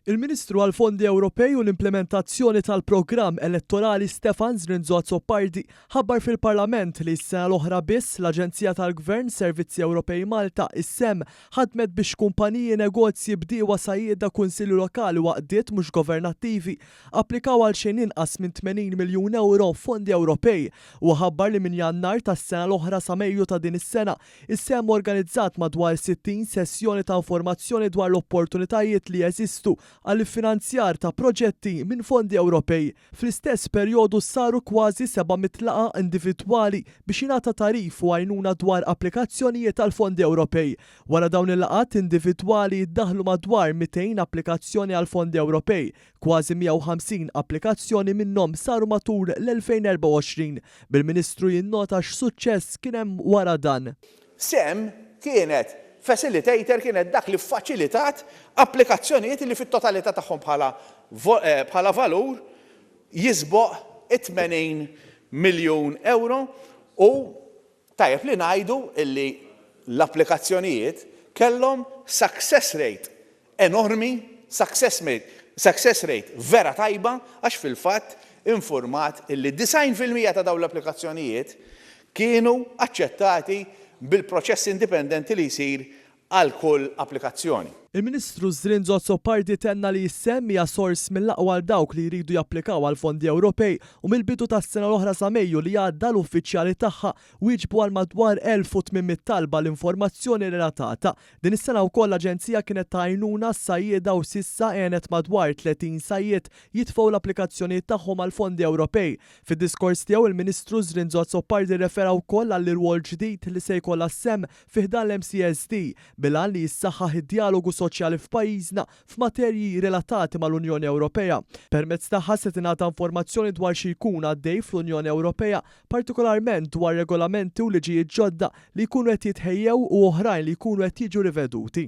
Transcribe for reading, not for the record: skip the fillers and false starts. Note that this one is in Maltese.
Il-Ministru għal-Fondi Ewropej u l-implementazzjoni tal-programm elettorali Stefan Zrindzot-Soppardi ħabbar fil-Parlament li s-sena l-oħra biss l-Aġenzija tal-Gvern Servizzi Ewropej Malta is-SEM ħadmet biex kumpaniji, negozji, bdiewa, sajjieda, kunsilli lokali u għaqdiet mhux governattivi applikaw għal xejn inqas minn 80 miljun euro fondi Ewropej u ħabbar li minn Jannar tas-sena l-oħra sa Mejju ta' din is-sena is-SEM organizzat madwar 60 sessjoni ta' informazzjoni dwar l-opportunitajiet li jeżistu għall-finanzjar ta' proġetti minn fondi Ewropej. Fl-istess perjodu saru kważi 700 laqa individwali biex jingħata tarif u għajnuna dwar applikazzjonijiet tal-fondi Ewropej. Wara dawn il-laqat individwali jiddaħlu madwar 200 applikazzjoni għal fondi Ewropej, kważi 150 applikazzjoni minnhom saru matul l-2024. Bil-Ministru jinnota x'suċċess kien hemm wara dan. SEM kienet facilitator, kienet dak li faċilitat applikazzjonijiet li fit-totalità tagħhom bħala valur jisboq 80 miljun euro u tajjeb li ngħidu illi l-applikazzjonijiet kellhom success rate enormi, success rate vera tajba għax fil-fatt infurmat illi 90% ta' dawn l-applikazzjonijiet kienu aċċettati bil-proċess indipendenti li jsir għal kull applikazzjoni. Il-Ministru Zrindzot-Soppardi tenna li s-SEM hija sors mill-aqwa għal dawk li jridu japplikaw għal fondi Ewropej u mill-bidu tas-sena l-oħra sa Mejju li għadda l-uffiċjali tagħha wieġbu għal madwar 1800 talba l-informazzjoni relatata. Din is-sena wkoll l-Aġenzija kienet ta' għajnuna s-sajjieda u sissa għenet madwar 30 sajjied jitfgħu l-applikazzjonijiet tagħhom għal fondi Ewropej. Fid-diskors tiegħu il-Ministru Zrindzot-Soppardi refera wkoll għall-irwol ġdid li se jkollha s-SEM fih dan l-MCSD bilha li jissaħħaħ id-dialogu soċjali f'pajjiżna f'materji relatati mal-Unjoni Ewropea. Permezz tagħha se tingħata informazzjoni dwar xi jkun għaddej fl-Unjoni Ewropea, partikolarment dwar regolamenti u liġijiet ġodda li jkunu qed jitħejjew u oħrajn li jkunu qed jiġu riveduti.